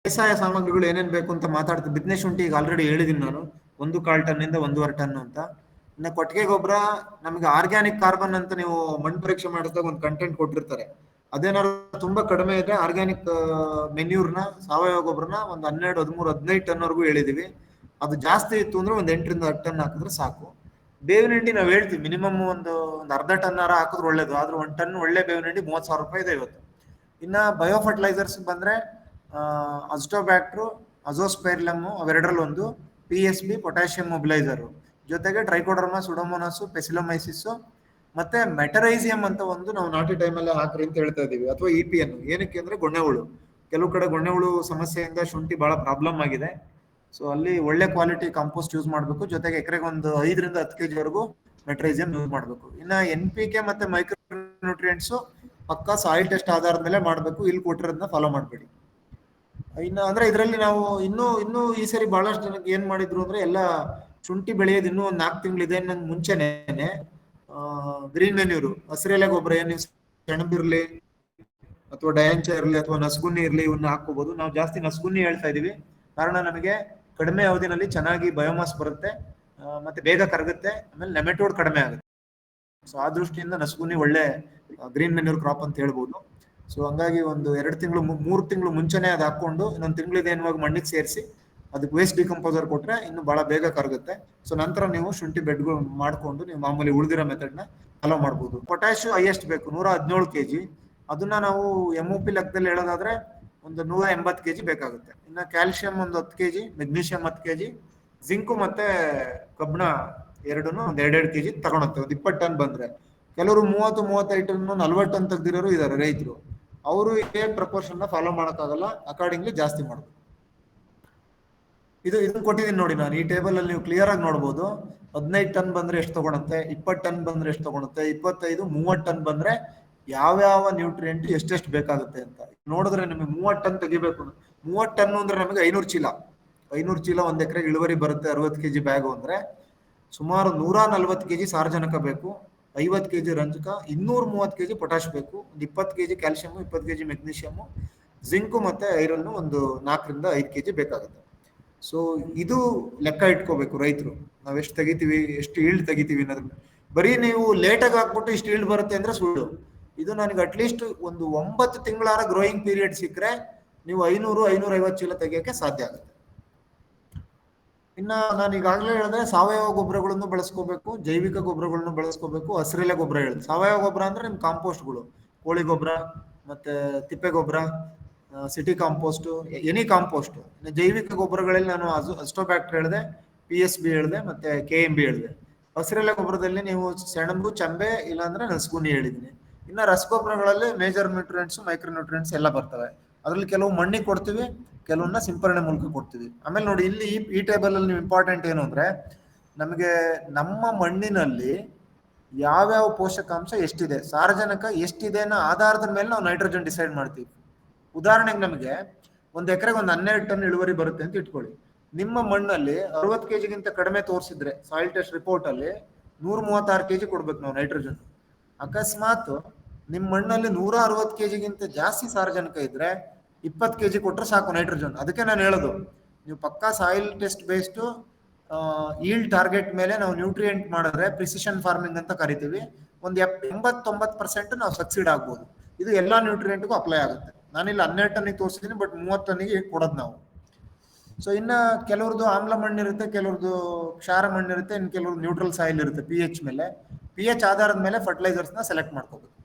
ಬೇಸಾಯ ಸಾಮಗ್ರಿಗಳು ಏನೇನ್ ಬೇಕು ಅಂತ ಮಾತಾಡ್ತೀನಿ. ಬಿತ್ತನೆ ಶುಂಠಿ ಈಗ ಆಲ್ರೆಡಿ ಹೇಳಿದೀನಿ ನಾನು, 1 ಟನ್ ಇಂದ 1.5 ಟನ್ ಅಂತ. ಇನ್ನು ಕೊಟ್ಟಿಗೆ ಗೊಬ್ಬರ ನಮಗೆ ಆರ್ಗ್ಯಾನಿಕ್ ಕಾರ್ಬನ್ ಅಂತ ನೀವು ಮಣ್ಣು ಪರೀಕ್ಷೆ ಮಾಡಿದಾಗ ಒಂದು ಕಂಟೆಂಟ್ ಕೊಟ್ಟಿರ್ತಾರೆ. ಅದೇನಾದ್ರು ತುಂಬಾ ಕಡಿಮೆ ಇದ್ರೆ ಆರ್ಗ್ಯಾನಿಕ್ ಮೆನ್ಯೂರ್ನ, ಸಾವಯವ ಗೊಬ್ಬರನ ಒಂದು 12, 13, 15 ಟನ್ ವರೆಗೂ ಹೇಳಿದೀವಿ. ಅದು ಜಾಸ್ತಿ ಇತ್ತು ಅಂದ್ರೆ ಒಂದು 8ರಿಂದ 10 ಟನ್ ಹಾಕಿದ್ರೆ ಸಾಕು. ಬೇವಿನ ಹಿಂಡಿ ನಾವು ಹೇಳ್ತೀವಿ ಮಿನಿಮಮ್ ಒಂದು ಅರ್ಧ ಟನ್ ಹಾಕಿದ್ರೆ ಒಳ್ಳೇದು. ಆದ್ರೆ 1 ಟನ್ ಒಳ್ಳೆ ಬೇವಿನ ಹಿಂಡಿ 30,000 ರೂಪಾಯಿ ಇದೆ ಇವತ್ತು. ಇನ್ನ ಬಯೋ ಫರ್ಟಿಲೈಸರ್ಸ್ ಬಂದ್ರೆ ಅಸ್ಟೋಬ್ಯಾಕ್ಟ್ರು, ಅಜೋಸ್ಪೈರ್ಲಮ್ ಅವೆರಡರಲ್ಲಿ ಒಂದು, PSB ಪೊಟ್ಯಾಷಿಯಂ ಮೊಬಿಲೈಸರ್, ಜೊತೆಗೆ ಟ್ರೈಕೋಡರ್ಮಾ, ಸುಡೋಮೋನಾಸ್, ಪೆಸಿಲೋಮೈಸಿಸ್, ಮತ್ತೆ ಮೆಟರೈಸಿಯಂ ಅಂತ ಒಂದು ನಾವು ನಾಟಿ ಟೈಮಲ್ಲಿ ಹಾಕ್ರಿ ಅಂತ ಹೇಳ್ತಾ ಇದೀವಿ. ಅಥವಾ EPN ಏನಕ್ಕೆ ಅಂದ್ರೆ ಗೊಣ್ಣೆ ಹುಳು. ಕೆಲವು ಕಡೆ ಗೊಣ್ಣೆ ಹುಳು ಸಮಸ್ಯೆಯಿಂದ ಶುಂಠಿ ಬಹಳ ಪ್ರಾಬ್ಲಮ್ ಆಗಿದೆ. ಸೊ ಅಲ್ಲಿ ಒಳ್ಳೆ ಕ್ವಾಲಿಟಿ ಕಾಂಪೋಸ್ಟ್ ಯೂಸ್ ಮಾಡಬೇಕು. ಜೊತೆಗೆ ಎಕರೆಗೆ ಒಂದು 5ರಿಂದ 10 kg ವರೆಗೂ ಮೆಟ್ರೈಸಿಯಂ ಯೂಸ್ ಮಾಡಬೇಕು. ಇನ್ನ NPK ಮತ್ತೆ ಮೈಕ್ರೋ ನ್ಯೂಟ್ರಿಯೆಂಟ್ಸ್ ಪಕ್ಕಾ ಸಾಯಿಲ್ ಟೆಸ್ಟ್ ಆಧಾರದ ಮೇಲೆ ಮಾಡಬೇಕು. ಇಲ್ಲಿ ಕೊಟ್ಟಿರೋದನ್ನ ಫಾಲೋ ಮಾಡಬೇಡಿ. ಇನ್ನು ಅಂದ್ರೆ ಇದರಲ್ಲಿ ನಾವು ಇನ್ನೂ ಈ ಸರಿ ಬಹಳಷ್ಟು ಜನಕ್ಕೆ ಏನ್ ಮಾಡಿದ್ರು ಅಂದ್ರೆ ಎಲ್ಲ ಶುಂಠಿ ಬೆಳೆಯೋದು ಇನ್ನೂ ಒಂದು 4 ತಿಂಗಳಿದೆ ನಂಗೆ ಮುಂಚೆನೆ ಗ್ರೀನ್ ಮೆನ್ಯೂರು, ಹಸಿರೆಲೆ ಗೊಬ್ಬರ ಏನ್ ನೀವು ಸೆಣಬಿರ್ಲಿ ಅಥವಾ ಡಯಾಂಚ ಇರ್ಲಿ ಅಥವಾ ನಸ್ಗುನ್ನಿ ಇರ್ಲಿ ಇವನ್ನ ಹಾಕೋಬಹುದು. ನಾವು ಜಾಸ್ತಿ ನಸ್ಗುನ್ನಿ ಹೇಳ್ತಾ ಇದೀವಿ, ಕಾರಣ ನಮಗೆ ಕಡಿಮೆ ಅವಧಿನಲ್ಲಿ ಚೆನ್ನಾಗಿ ಬಯೋಮಾಸ್ ಬರುತ್ತೆ, ಮತ್ತೆ ಬೇಗ ಕರಗುತ್ತೆ, ಆಮೇಲೆ ನೆಮೆಟೋಡ್ ಕಡಿಮೆ ಆಗುತ್ತೆ. ಸೊ ಆ ದೃಷ್ಟಿಯಿಂದ ನಸ್ಗುನ್ನಿ ಒಳ್ಳೆ ಗ್ರೀನ್ ಮೆನ್ಯೂರ್ ಕ್ರಾಪ್ ಅಂತ ಹೇಳ್ಬೋದು. ಸೊ ಹಂಗಾಗಿ ಒಂದು 2 ತಿಂಗಳು 3 ತಿಂಗಳು ಮುಂಚೆನೆ ಅದು ಹಾಕೊಂಡು ಇನ್ನೊಂದು ತಿಂಗಳಿದೆ ಎನ್ನುವಾಗ ಮಣ್ಣಿಗೆ ಸೇರಿಸಿ ಅದಕ್ಕೆ ವೇಸ್ಟ್ ಡಿಕಂಪೋಸರ್ ಕೊಟ್ರೆ ಇನ್ನು ಬಹಳ ಬೇಗ ಕರಗುತ್ತೆ. ಸೊ ನಂತರ ನೀವು ಶುಂಠಿ ಬೆಡ್ಗಳು ಮಾಡ್ಕೊಂಡು ನೀವು ಮಾಮೂಲಿ ಉಳಿದಿರೋ ಮೆಥಡ್ನ ಫಾಲೋ ಮಾಡ್ಬೋದು. ಪೊಟ್ಯಾಶ್ ಹೈಯೆಸ್ಟ್ ಬೇಕು 117 kg. ಅದನ್ನ ನಾವು MOP ಲೆಕ್ಕದಲ್ಲಿ ಹೇಳೋದಾದ್ರೆ ಒಂದು 180 kg ಬೇಕಾಗುತ್ತೆ. ಇನ್ನು ಕ್ಯಾಲ್ಸಿಯಂ ಒಂದು 10 kg, ಮೆಗ್ನೀಷಿಯಂ 10 kg, ಜಿಂಕು ಮತ್ತೆ ಕಬ್ಬಿಣ ಎರಡನ್ನು ಒಂದು 2 kg ತಗೊಳುತ್ತೆ. ಒಂದು 20 ಟನ್ ಬಂದ್ರೆ. ಕೆಲವರು 30-35 ಟನ್ 40 ಟನ್ ತೆಗ್ದಿರೋರು ಇದಾರೆ ರೈತರು. ಅವರು ಏನ್ ಪ್ರಪೋರ್ಷನ್ ಫಾಲೋ ಮಾಡಕ್ಕಾಗಲ್ಲ, ಅಕಾರ್ಡಿಂಗ್ಲಿ ಜಾಸ್ತಿ ಮಾಡ್ಬೋದು. ಇದನ್ನ ಕೊಟ್ಟಿದ್ದೀನಿ ನೋಡಿ ನಾನು. ಈ ಟೇಬಲ್ ಅಲ್ಲಿ ನೀವು ಕ್ಲಿಯರ್ ಆಗಿ ನೋಡ್ಬೋದು. 15 ಟನ್ ಬಂದ್ರೆ ಎಷ್ಟು ತಗೊಳುತ್ತೆ, 20 ಟನ್ ಬಂದ್ರೆ ಎಷ್ಟು ತಗೊಳುತ್ತೆ, 25, 30 ಟನ್ ಬಂದ್ರೆ ಯಾವ್ಯಾವ ನ್ಯೂಟ್ರಿಯೆಂಟ್ ಎಷ್ಟೆಷ್ಟು ಬೇಕಾಗುತ್ತೆ ಅಂತ ನೋಡಿದ್ರೆ ನಿಮಗೆ 30 ಟನ್ ತೆಗಿಬೇಕು. 30 ಟನ್ ಅಂದ್ರೆ ನಮಗೆ 500 ಚೀಲ ಒಂದ್ ಎಕರೆಗೆ ಇಳುವರಿ ಬರುತ್ತೆ. 60 kg ಬ್ಯಾಗು ಅಂದ್ರೆ ಸುಮಾರು 140 kg ಸಾರಜನಕ ಬೇಕು, 50 kg ರಂಜಕ, 230 kg ಪೊಟ್ಯಾಶ್ ಬೇಕು, ಒಂದು 20 kg calcium, 20 kg magnesium, zinc ಮತ್ತೆ ಐರನ್ ಒಂದು 4ರಿಂದ 5 kg ಬೇಕಾಗುತ್ತೆ. ಸೊ ಇದು ಲೆಕ್ಕ ಇಟ್ಕೋಬೇಕು ರೈತರು. ನಾವ್ ಎಷ್ಟು ತೆಗಿತೀವಿ, ಎಷ್ಟು ಈಲ್ಡ್ ತೆಗಿತೀವಿ ಅನ್ನೋದನ್ನ. ಬರೀ ನೀವು ಲೇಟಾಗಿ ಹಾಕ್ಬಿಟ್ಟು ಇಷ್ಟು ಈಲ್ಡ್ ಬರುತ್ತೆ ಅಂದ್ರೆ ಸುಳ್ಳು. ಇದು ನನಗೆ ಅಟ್ಲೀಸ್ಟ್ ಒಂದು 9 ತಿಂಗಳಾರ ಗ್ರೋಯಿಂಗ್ ಪೀರಿಯಡ್ ಸಿಕ್ಕರೆ ನೀವು 500-550 ಚೀಲ ತೆಗಿಯೋಕೆ ಸಾಧ್ಯ ಆಗುತ್ತೆ. ಇನ್ನ ನಾನು ಈಗಾಗಲೇ ಹೇಳಿದ್ರೆ ಸಾವಯವ ಗೊಬ್ಬರಗಳನ್ನು ಬಳಸ್ಕೋಬೇಕು, ಜೈವಿಕ ಗೊಬ್ಬರಗಳನ್ನು ಬಳಸ್ಕೋಬೇಕು, ಹಸಿರೆಲೆ ಗೊಬ್ಬರ ಹೇಳಿದೆ. ಸಾವಯವ ಗೊಬ್ಬರ ಅಂದ್ರೆ ನಿಮ್ ಕಾಂಪೋಸ್ಟ್ಗಳು, ಕೋಳಿ ಗೊಬ್ಬರ ಮತ್ತೆ ತಿಪ್ಪೆ ಗೊಬ್ಬರ, ಸಿಟಿ ಕಾಂಪೋಸ್ಟ್, ಎನಿ ಕಾಂಪೋಸ್ಟ್. ಜೈವಿಕ ಗೊಬ್ಬರಗಳಲ್ಲಿ ನಾನು ಅಸ್ಟೋಬ್ಯಾಕ್ಟರ್ ಹೇಳಿದೆ, PSB ಹೇಳಿದೆ, ಮತ್ತೆ KMB ಹೇಳಿದೆ. ಹಸಿರೆಲೆ ಗೊಬ್ಬರದಲ್ಲಿ ನೀವು ಸೆಣಬು, ಚಂಬೆ, ಇಲ್ಲಾಂದ್ರೆ ನಸ್ಗುನಿ ಹೇಳಿದೀನಿ. ಇನ್ನ ರಸಗೊಬ್ಬರಗಳಲ್ಲಿ ಮೇಜರ್ ನ್ಯೂಟ್ರಿಯೆಂಟ್ಸ್, ಮೈಕ್ರೋ ನ್ಯೂಟ್ರಿಯೆಂಟ್ಸ್ ಎಲ್ಲ ಬರ್ತವೆ. ಅದ್ರಲ್ಲಿ ಕೆಲವು ಮಣ್ಣಿಗೆ ಕೊಡ್ತೀವಿ, ಕೆಲವನ್ನ ಸಿಂಪರಣೆ ಮೂಲಕ ಕೊಡ್ತೀವಿ. ಆಮೇಲೆ ನೋಡಿ ಇಲ್ಲಿ ಈ ಟೇಬಲ್ ಅಲ್ಲಿ ನೀವು ಇಂಪಾರ್ಟೆಂಟ್ ಏನು ಅಂದ್ರೆ ನಮಗೆ ನಮ್ಮ ಮಣ್ಣಿನಲ್ಲಿ ಯಾವ್ಯಾವ ಪೋಷಕಾಂಶ ಎಷ್ಟಿದೆ, ಸಾರಜನಕ ಎಷ್ಟಿದೆ ಅನ್ನೋ ಆಧಾರದ ಮೇಲೆ ನಾವು ನೈಟ್ರೋಜನ್ ಡಿಸೈಡ್ ಮಾಡ್ತೀವಿ. ಉದಾಹರಣೆಗೆ ನಮಗೆ ಒಂದ್ ಎಕರೆಗೆ ಒಂದು 12 ಟನ್ ಇಳುವರಿ ಬರುತ್ತೆ ಅಂತ ಇಟ್ಕೊಳ್ಳಿ. ನಿಮ್ಮ ಮಣ್ಣಲ್ಲಿ 60 kg ಗಿಂತ ಕಡಿಮೆ ತೋರಿಸಿದ್ರೆ ಸಾಯಿಲ್ ಟೆಸ್ಟ್ ರಿಪೋರ್ಟ್ ಅಲ್ಲಿ 136 kg ಕೊಡ್ಬೇಕು ನಾವು ನೈಟ್ರೋಜನ್. ಅಕಸ್ಮಾತ್ ನಿಮ್ಮ ಮಣ್ಣಲ್ಲಿ 160 kg ಗಿಂತ ಜಾಸ್ತಿ ಸಾರಜನಕ ಇದ್ರೆ 20 kg ಕೊಟ್ರೆ ಸಾಕು ನೈಟ್ರೋಜನ್. ಅದಕ್ಕೆ ನಾನು ಹೇಳೋದು, ನೀವು ಪಕ್ಕಾ soil test based yield target ಮೇಲೆ ನಾವು ನ್ಯೂಟ್ರಿಯೆಂಟ್ ಮಾಡಿದ್ರೆ ಪ್ರಿಸಿಷನ್ ಫಾರ್ಮಿಂಗ್ ಅಂತ ಕರಿತೀವಿ. ಒಂದು 80-90% ನಾವು ಸಕ್ಸೀಡ್ ಆಗ್ಬೋದು. ಇದು ಎಲ್ಲಾ ನ್ಯೂಟ್ರಿಯೆಂಟ್ಗೂ ಅಪ್ಲೈ ಆಗುತ್ತೆ. ನಾನಿಲ್ಲಿ 12 ಟನ್ನಿಗೆ ತೋರಿಸ್ತೀನಿ, ಬಟ್ 30 ಟನ್ನಿಗೆ ಕೊಡೋದು ನಾವು. ಸೊ ಇನ್ನ ಕೆಲವ್ರದ್ದು ಆಮ್ಲ ಮಣ್ಣಿರುತ್ತೆ, ಕೆಲವ್ರದ್ದು ಕ್ಷಾರ ಮಣ್ಣಿರುತ್ತೆ, ಇನ್ನು ಕೆಲವ್ರದ್ದು ನ್ಯೂಟ್ರಲ್ ಸಾಯಿಲ್ ಇರುತ್ತೆ. PH ಮೇಲೆ, PH ಆಧಾರದ ಮೇಲೆ ಫರ್ಟಿಲೈಸರ್ಸ್ನ ಸೆಲೆಕ್ಟ್ ಮಾಡ್ಕೋಬೇಕು.